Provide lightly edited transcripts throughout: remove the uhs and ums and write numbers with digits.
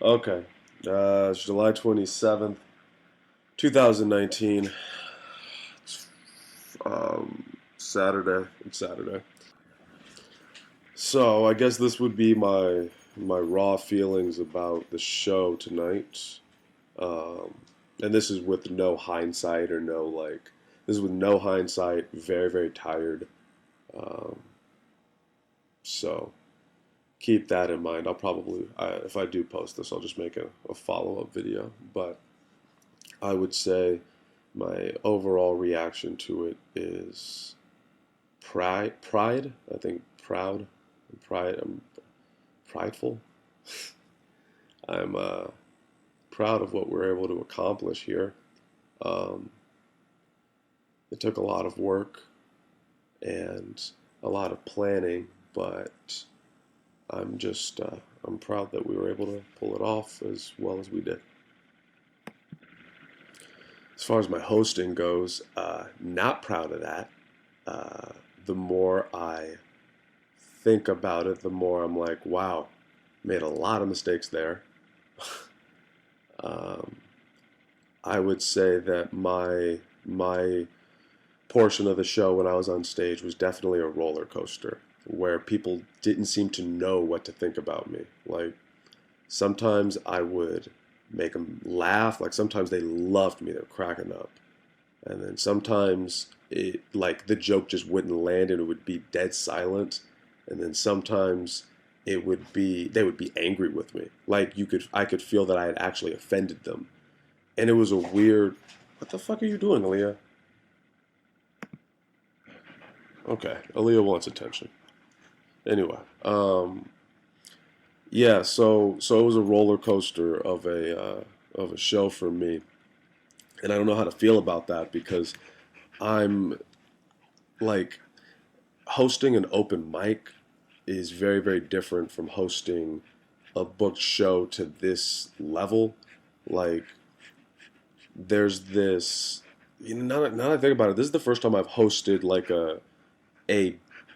Okay. It's July 27th, 2019. Saturday. It's Saturday. So I guess this would be my raw feelings about the show tonight. Um, and this is with no hindsight or no like. This is with no hindsight. Very very tired. Um, so keep that in mind. I'll probably, if I do post this, I'll just make a follow up video. But I would say my overall reaction to it is pride. Pride. I think proud. Pride. I'm prideful. I'm proud of what we're able to accomplish here. Um, it took a lot of work and a lot of planning, but I'm proud that we were able to pull it off as well as we did. As far as my hosting goes, not proud of that. The more I think about it, the more I'm like, wow, made a lot of mistakes there. um, I would say that my portion of the show when I was on stage was definitely a roller coaster where people didn't seem to know what to think about me. Like sometimes I would make them laugh, like sometimes they loved me, they were cracking up. And then sometimes it like the joke just wouldn't land and it would be dead silent. And then sometimes it would be they would be angry with me. Like I could feel that I had actually offended them. And it was a weird what the fuck are you doing, Aaliyah? Okay, Aaliyah wants attention. Anyway, yeah, so it was a roller coaster of a show for me, and I don't know how to feel about that because I'm like hosting an open mic is very very different from hosting a booked show to this level. Like there's this, now that I think about it, this is the first time I've hosted like a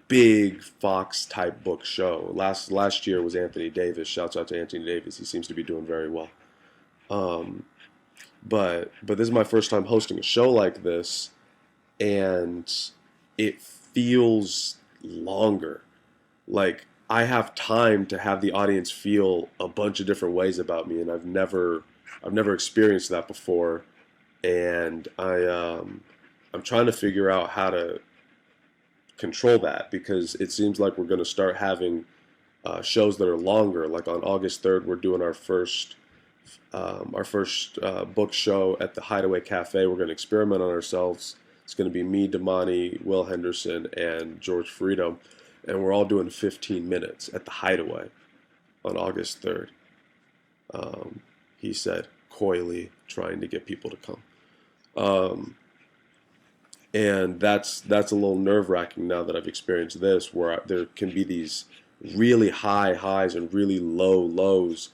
big Fox type book show. Last year was Anthony Davis. Shouts out to Anthony Davis. He seems to be doing very well. Um, but this is my first time hosting a show like this, and it feels longer. Like I have time to have the audience feel a bunch of different ways about me, and I've never experienced that before, and I'm trying to figure out how to control that because it seems like we're going to start having shows that are longer. Like on August 3rd, we're doing our first book show at the Hideaway Cafe. We're going to experiment on ourselves. It's going to be me, Damani, Will Henderson, and George Frito, and we're all doing 15 minutes at the Hideaway on August 3rd. He said coyly, trying to get people to come. Um, and that's a little nerve wracking now that I've experienced this, where there can be these really high highs and really low lows,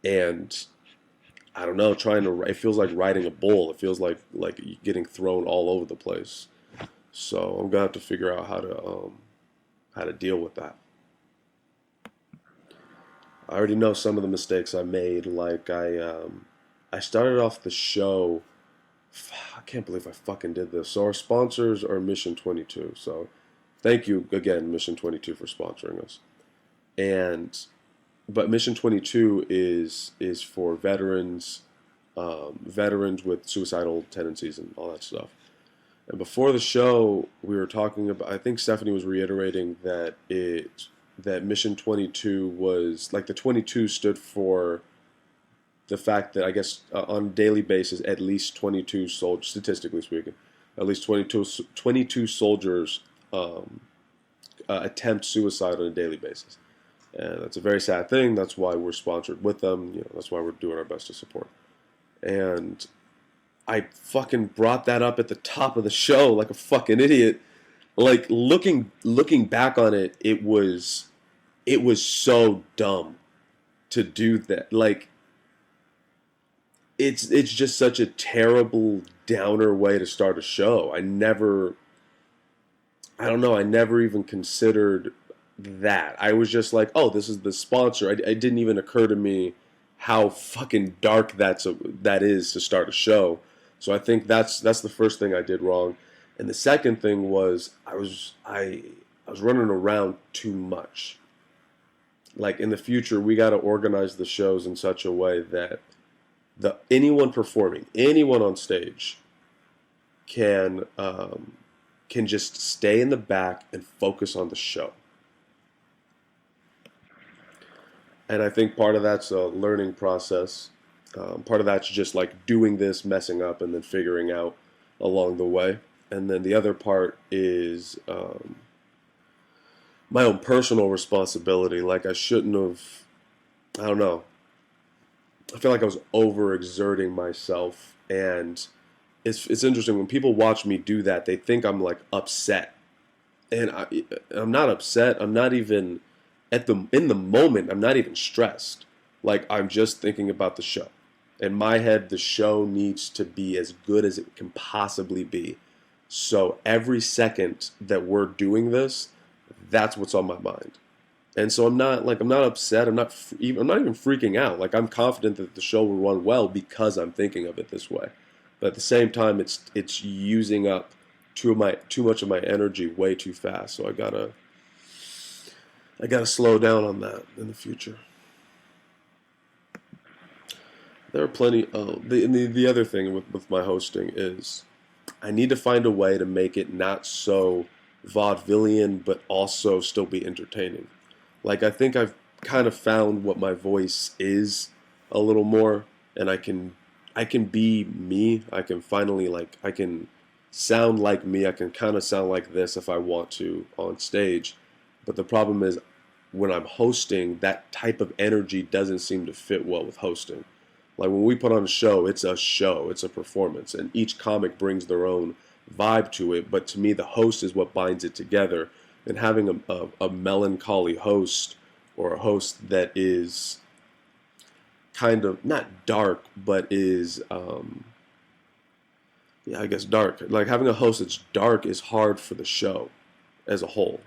and I don't know, trying to. It feels like riding a bull. It feels like getting thrown all over the place. So I'm gonna have to figure out how to deal with that. I already know some of the mistakes I made. Like I started off the show. I can't believe I fucking did this. So our sponsors are Mission 22. So thank you again, Mission 22, for sponsoring us. And but Mission 22 is for veterans, veterans with suicidal tendencies and all that stuff. And before the show, we were talking about. I think Stephanie was reiterating that Mission 22 was like the 22 stood for the fact that I guess on a daily basis, at least 22 soldiers, statistically speaking, at least 22 soldiers attempt suicide on a daily basis. And that's a very sad thing. That's why we're sponsored with them. That's why we're doing our best to support. And I fucking brought that up at the top of the show like a fucking idiot. Like looking back on it, it was so dumb to do that. Like it's just such a terrible downer way to start a show. I don't know, I never even considered that. I was just like, oh, this is the sponsor. It didn't even occur to me how fucking dark that is to start a show. So I think that's the first thing I did wrong. And the second thing was I was running around too much. Like in the future, we got to organize the shows in such a way that the anyone performing, anyone on stage can just stay in the back and focus on the show. And I think part of that's a learning process. Part of that's just like doing this, messing up, and then figuring out along the way. And then the other part is my own personal responsibility. Like I shouldn't have. I don't know. I feel like I was overexerting myself, and it's interesting when people watch me do that. They think I'm like upset, and I'm not upset. I'm not even in the moment. I'm not even stressed. Like I'm just thinking about the show. In my head, the show needs to be as good as it can possibly be. So every second that we're doing this, that's what's on my mind. And so I'm not upset. I'm not even freaking out. Like I'm confident that the show will run well because I'm thinking of it this way. But at the same time, it's using up too much of my energy way too fast. So I gotta slow down on that in the future. There are plenty. Oh, the other thing with my hosting is I need to find a way to make it not so vaudevillian, but also still be entertaining. Like I think I've kind of found what my voice is a little more, and I can be me. I can finally like I can sound like me. I can kind of sound like this if I want to on stage. But the problem is when I'm hosting, that type of energy doesn't seem to fit well with hosting. Like when we put on a show, it's a performance, and each comic brings their own vibe to it. But to me, the host is what binds it together. And having a melancholy host or a host that is kind of not dark, but is, yeah, I guess dark. Like having a host that's dark is hard for the show as a whole.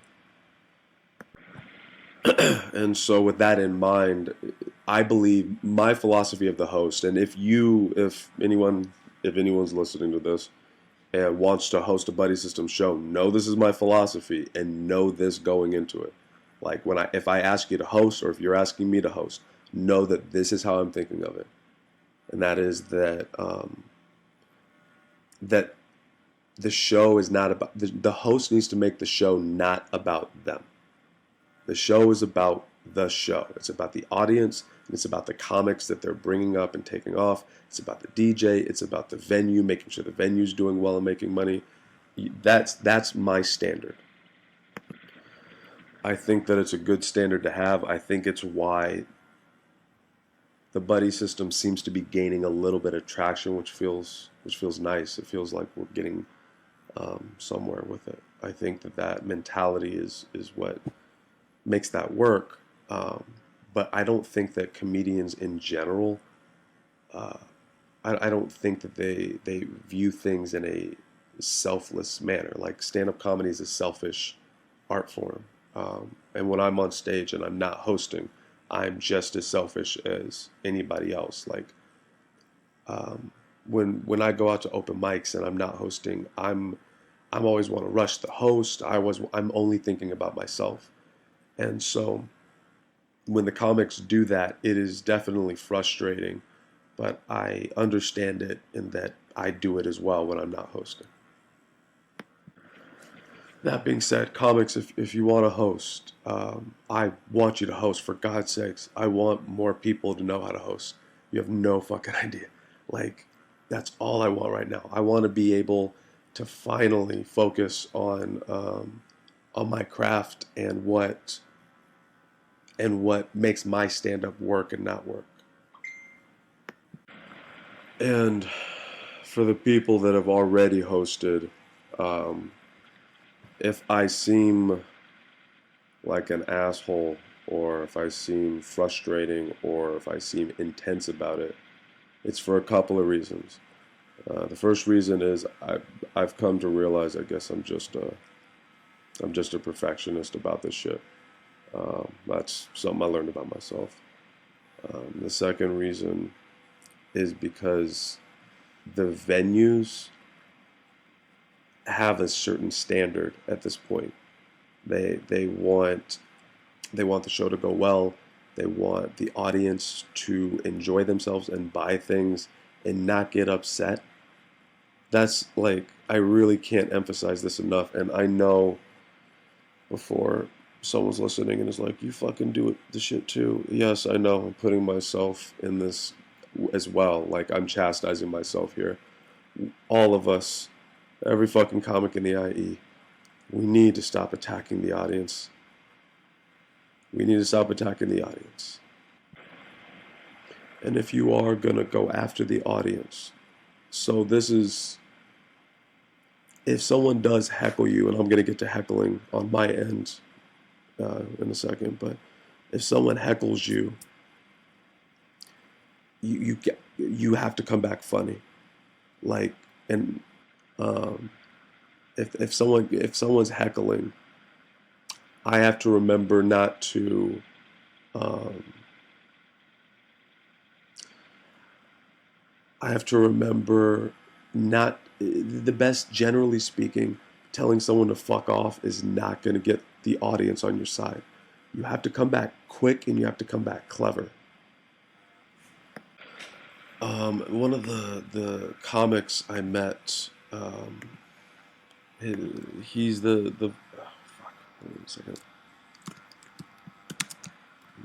And so, with that in mind, I believe my philosophy of the host, and if anyone's listening to this and wants to host a buddy system show, know this is my philosophy and know this going into it. Like if I ask you to host, or if you're asking me to host, know that this is how I'm thinking of it, and that is that the show is not about the host needs to make the show not about them. The show is about the show. It's about the audience. And it's about the comics that they're bringing up and taking off. It's about the DJ. It's about the venue, making sure the venue's doing well and making money. That's my standard. I think that it's a good standard to have. I think it's why the buddy system seems to be gaining a little bit of traction, which feels nice. It feels like we're getting somewhere with it. I think that mentality is what makes that work. But I don't think that comedians in general, uh, I don't think that they view things in a selfless manner. Like stand-up comedy is a selfish art form. And when I'm on stage and I'm not hosting, I'm just as selfish as anybody else. Like um, when I go out to open mics and I'm not hosting, I'm always want to rush the host. I'm only thinking about myself. And so when the comics do that, it is definitely frustrating, but I understand it in that I do it as well when I'm not hosting. That being said, comics, if you want to host, I want you to host for God's sakes. I want more people to know how to host. You have no fucking idea. Like, that's all I want right now. I want to be able to finally focus on my craft and what makes my stand up work and not work. And for the people that have already hosted, um, if I seem like an asshole, or if I seem frustrating, or if I seem intense about it, it's for a couple of reasons. The first reason is I've come to realize I guess I'm just a perfectionist about this shit. That's something I learned about myself. The second reason is because the venues have a certain standard at this point. They want the show to go well. They want the audience to enjoy themselves and buy things and not get upset. That's like, I really can't emphasize this enough. And I know before someone's listening and is like, you fucking do it, the shit too. Yes, I know. I'm putting myself in this as well. Like, I'm chastising myself here. All of us, every fucking comic in the IE, we need to stop attacking the audience. We need to stop attacking the audience. And if you are gonna go after the audience, so this is, if someone does heckle you, and I'm gonna get to heckling on my end in a second, but if someone heckles you, you have to come back funny, like, and um, if someone's heckling, I have to remember not to. Um, I have to remember not the best, generally speaking, telling someone to fuck off is not going to get the audience on your side. You have to come back quick and you have to come back clever. One of the comics I met, he's the oh, fuck, hold on a second.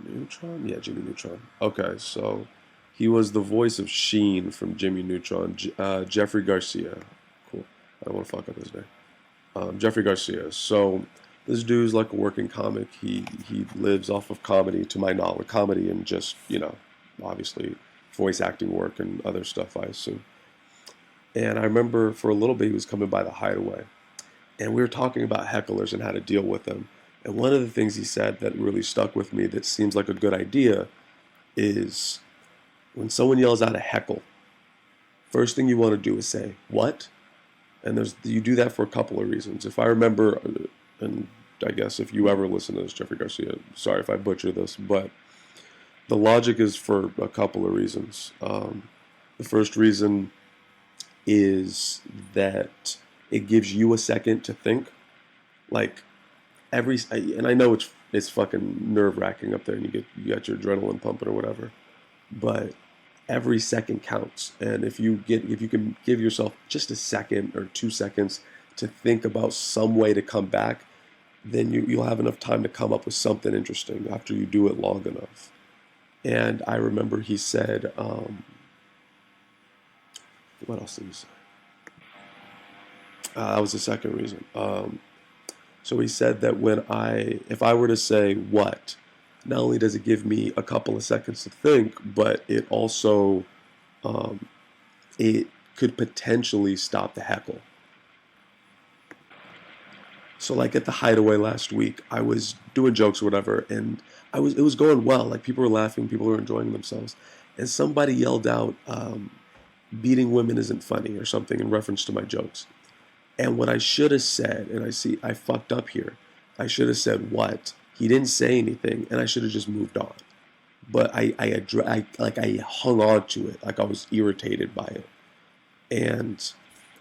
Neutron? Yeah, Jimmy Neutron. Okay, so he was the voice of Sheen from Jimmy Neutron. Jeffrey Garcia. Cool. I don't want to fuck up his name. Jeffrey Garcia. So this dude's like a working comic. He lives off of comedy, to my knowledge, comedy and just obviously voice acting work and other stuff, I assume. And I remember for a little bit he was coming by the Hideaway, and we were talking about hecklers and how to deal with them. And one of the things he said that really stuck with me, that seems like a good idea, is when someone yells out a heckle, first thing you want to do is say, "What?" And you do that for a couple of reasons. If I remember, and I guess if you ever listen to this, Jeffrey Garcia, sorry if I butcher this, but the logic is for a couple of reasons. The first reason is that it gives you a second to think. Like, and I know it's fucking nerve wracking up there, and you got your adrenaline pumping or whatever, but every second counts. And if you can give yourself just a second or 2 seconds to think about some way to come back, then you'll have enough time to come up with something interesting after you do it long enough. And I remember he said, what else did he say? That was the second reason. So he said that if I were to say what, not only does it give me a couple of seconds to think, but it also, it could potentially stop the heckle. So like at the Hideaway last week, I was doing jokes or whatever, and it was going well. Like, people were laughing, people were enjoying themselves, and somebody yelled out, "Beating women isn't funny" or something in reference to my jokes. And what I should have said, and I fucked up here. I should have said what. He didn't say anything, and I should have just moved on. But I hung on to it, like I was irritated by it. And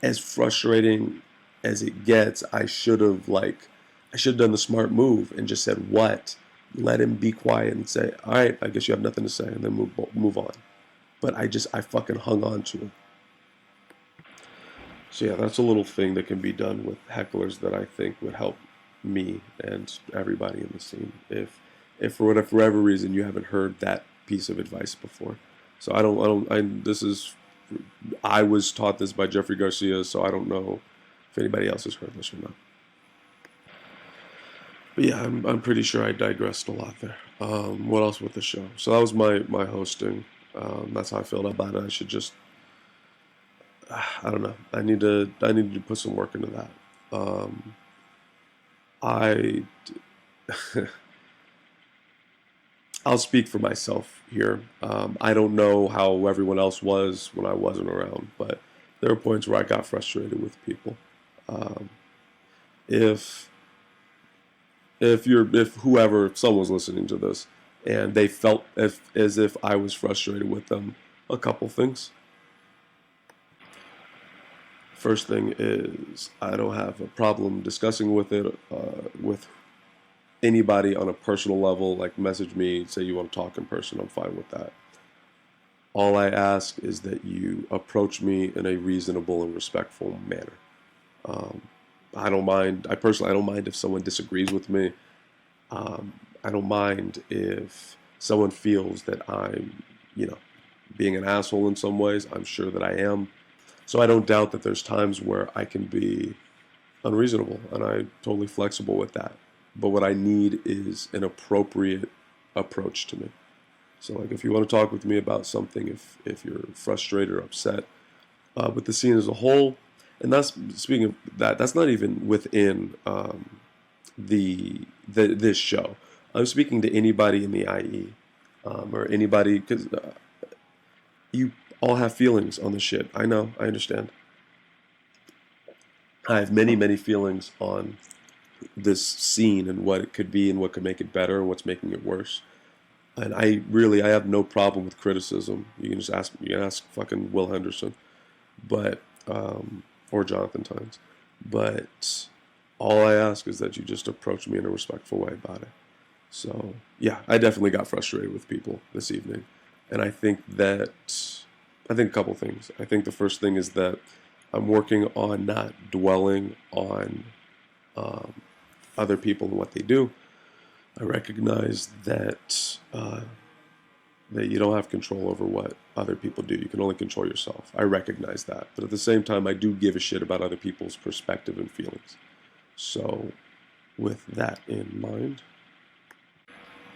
as frustrating as it gets, I should have done the smart move and just said what, let him be quiet and say, all right, I guess you have nothing to say, and then move on. But I fucking hung on to it. So yeah, that's a little thing that can be done with hecklers that I think would help me and everybody in the scene. If for whatever reason you haven't heard that piece of advice before. So I was taught this by Jeffrey Garcia, so I don't know if anybody else has heard this or not. But yeah, I'm pretty sure I digressed a lot there. What else with the show? So that was my hosting. That's how I felt about it. I should just, I don't know. I need to put some work into that. I I'll speak for myself here. I don't know how everyone else was when I wasn't around, but there were points where I got frustrated with people. Um, if if someone's listening to this and they felt as if I was frustrated with them. A couple things. First thing is I don't have a problem discussing with it with anybody on a personal level. Like message me, say you want to talk in person. I'm fine with that. All I ask is that you approach me in a reasonable and respectful manner. Um, I don't mind. I personally, I don't mind if someone disagrees with me. I don't mind if someone feels that I'm, you know, being an asshole in some ways. I'm sure that I am. So I don't doubt that there's times where I can be unreasonable, and I'm totally flexible with that. But what I need is an appropriate approach to me. So like if you want to talk with me about something, if you're frustrated or upset with the scene as a whole, and that's speaking of that, that's not even within the this show. I'm speaking to anybody in the IE or anybody because you all have feelings on the shit. I know, I understand. I have many feelings on this scene and what it could be and what could make it better and what's making it worse. And I have no problem with criticism. You can just ask you can ask fucking Will Henderson, but or Jonathan Tynes. But all I ask is that you just approach me in a respectful way about it. So yeah, I definitely got frustrated with people this evening, and I think a couple things. I think the first thing is that I'm working on not dwelling on um, other people and what they do. I recognize that you don't have control over what other people do. You can only control yourself. I recognize that, but at the same time, I do give a shit about other people's perspective and feelings. So, with that in mind,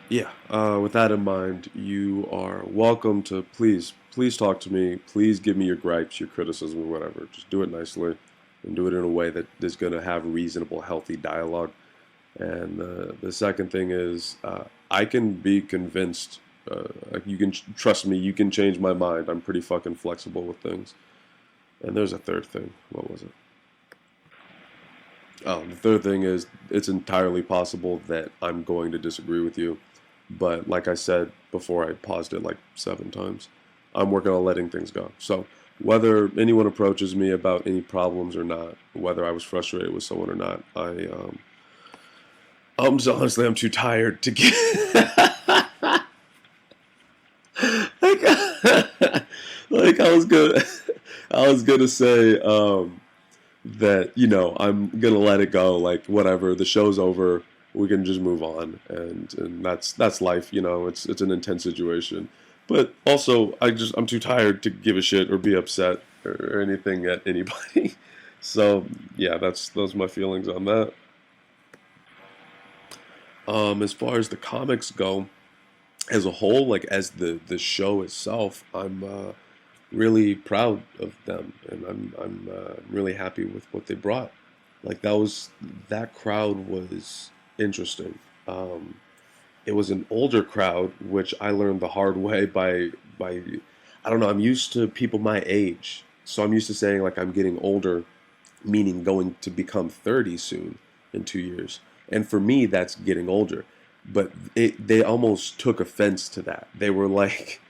yeah, with that in mind, you are welcome to please talk to me. Please give me your gripes, your criticism, or whatever. Just do it nicely and do it in a way that is going to have reasonable, healthy dialogue. And the second thing is, I can be convinced. You can trust me. You can change my mind. I'm pretty fucking flexible with things. And there's a third thing. What was it? Oh, the third thing is it's entirely possible that I'm going to disagree with you. But like I said before, I paused it like 7 times. I'm working on letting things go. So whether anyone approaches me about any problems or not, whether I was frustrated with someone or not, I'm just, honestly I'm too tired to get like, like I was gonna say that I'm gonna let it go. Like whatever, the show's over. We can just move on, and that's life. It's an intense situation, but also I'm too tired to give a shit or be upset or anything at anybody. So yeah, that's those are my feelings on that. As far as the comics go, as a whole, like as the show itself, I'm really proud of them, and I'm really happy with what they brought. Like that crowd was interesting. Um, it was an older crowd, which I learned the hard way by I don't know. I'm used to people my age, so I'm used to saying like I'm getting older, meaning going to become 30 soon in 2 years. And for me, that's getting older. But they almost took offense to that. They were like,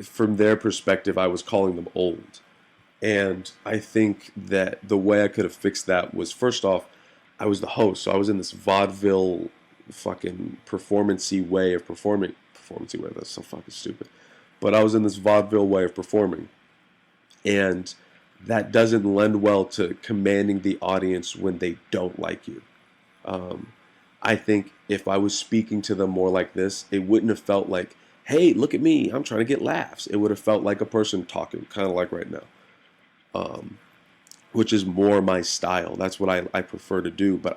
from their perspective, I was calling them old. And I think that the way I could have fixed that was first off, I was the host, so I was in this vaudeville fucking performancey way of performing. Performancey way, that's so fucking stupid. But I was in this vaudeville way of performing. And that doesn't lend well to commanding the audience when they don't like you. Um, I think if I was speaking to them more like this, it wouldn't have felt like, hey, look at me, I'm trying to get laughs. It would have felt like a person talking, kind of like right now, um, which is more my style. That's what I prefer to do. But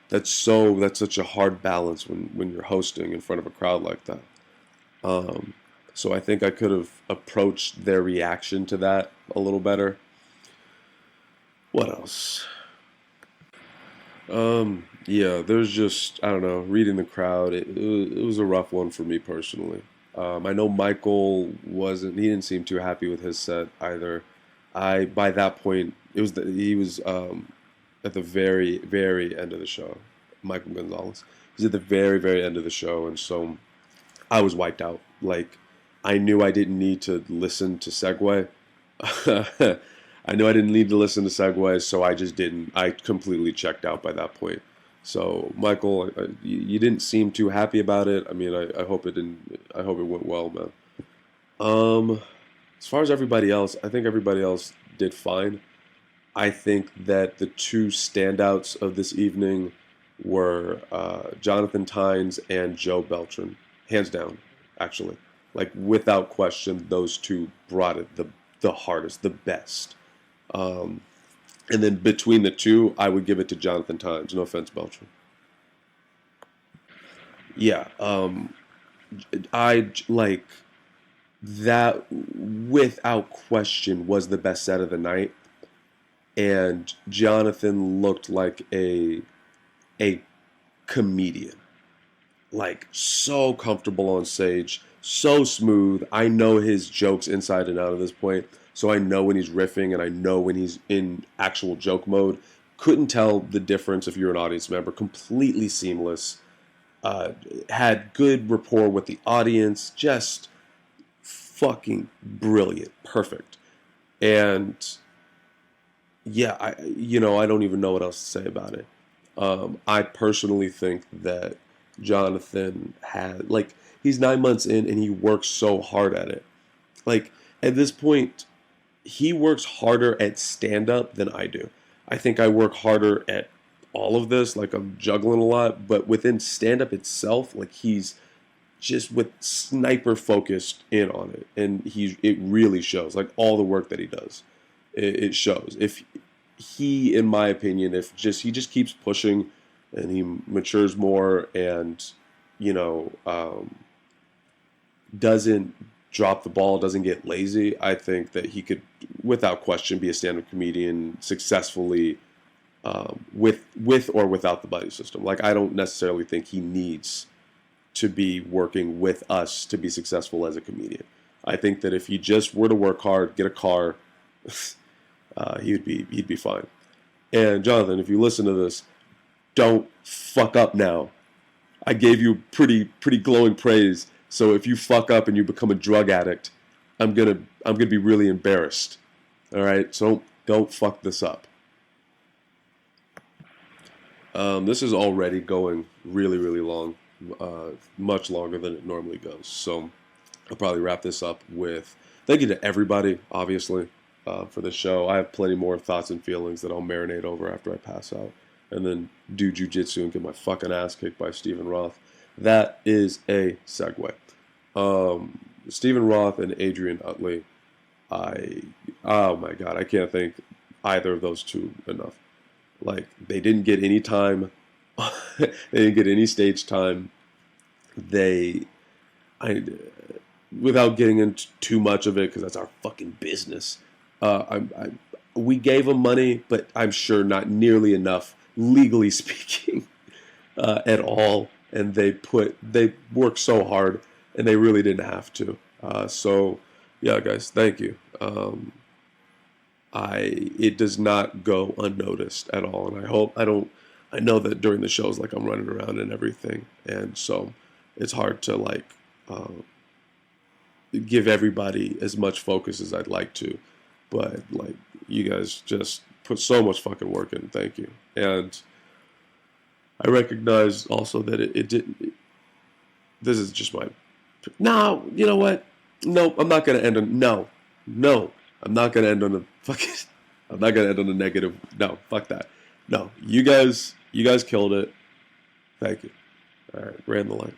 that's such a hard balance when you're hosting in front of a crowd like that. Um, so I think I could have approached their reaction to that a little better. What else? Yeah, there's just I don't know. Reading the crowd, it was a rough one for me personally. I know Michael wasn't. He didn't seem too happy with his set either. I by that point, he was at the very end of the show. Michael Gonzalez. He's at the very, very end of the show, and so I was wiped out. Like, I knew I didn't need to listen to Segway. I knew I didn't need to listen to Segway, so I just didn't. I completely checked out by that point. So, Michael, you didn't seem too happy about it. I mean, I hope it didn't. I hope it went well, man. Um, as far as everybody else, I think everybody else did fine. I think that the two standouts of this evening were Jonathan Tynes and Joe Beltran, hands down, actually. Like without question, those two brought it the hardest, the best. Um, and then between the two, I would give it to Jonathan Tynes. No offense, Beltran. Yeah, I like that without question was the best set of the night, and Jonathan looked like a comedian, like so comfortable on stage, so smooth. I know his jokes inside and out at this point, so I know when he's riffing and I know when he's in actual joke mode. Couldn't tell the difference if you're an audience member. Completely seamless. Had good rapport with the audience. Just fucking brilliant, perfect. And yeah, I don't even know what else to say about it. I personally think that Jonathan had like he's 9 months in and he works so hard at it. Like at this point, he works harder at stand up than I do. I think I work harder at all of this. Like I'm juggling a lot, but within stand up itself, like he's just with sniper focused in on it, and it really shows. Like all the work that he does, it shows. If he, in my opinion, if just he just keeps pushing, and he matures more, and you know doesn't drop the ball, doesn't get lazy, I think that he could, without question, be a stand-up comedian successfully with or without the buddy system. Like I don't necessarily think he needs to be working with us to be successful as a comedian. I think that if he just were to work hard, get a car, he'd be fine. And Jonathan, if you listen to this, don't fuck up now. I gave you pretty glowing praise. So if you fuck up and you become a drug addict, I'm gonna be really embarrassed. All right, so don't fuck this up. This is already going really long, much longer than it normally goes. So I'll probably wrap this up with thank you to everybody, obviously, for the show. I have plenty more thoughts and feelings that I'll marinate over after I pass out, and then do jujitsu and get my fucking ass kicked by Stephen Roth. That is a segue. Stephen Roth and Adrian Utley. I oh my god, I can't thank either of those two enough. Like they didn't get any time, they didn't get any stage time. They, I, without getting into too much of it because that's our fucking business. We gave them money, but I'm sure not nearly enough, legally speaking, at all. And they worked so hard, and they really didn't have to. So, yeah, guys, thank you. It does not go unnoticed at all, and I hope I don't. I know that during the shows, like I'm running around and everything, and so it's hard to like give everybody as much focus as I'd like to, but like you guys just put so much fucking work in. Thank you, and I recognize also that it didn't. This is just my. No, you know what? No, I'm not gonna end on no. I'm not gonna end on a fucking. I'm not gonna end on a negative. No, fuck that. No, you guys killed it. Thank you. All right, ran the line.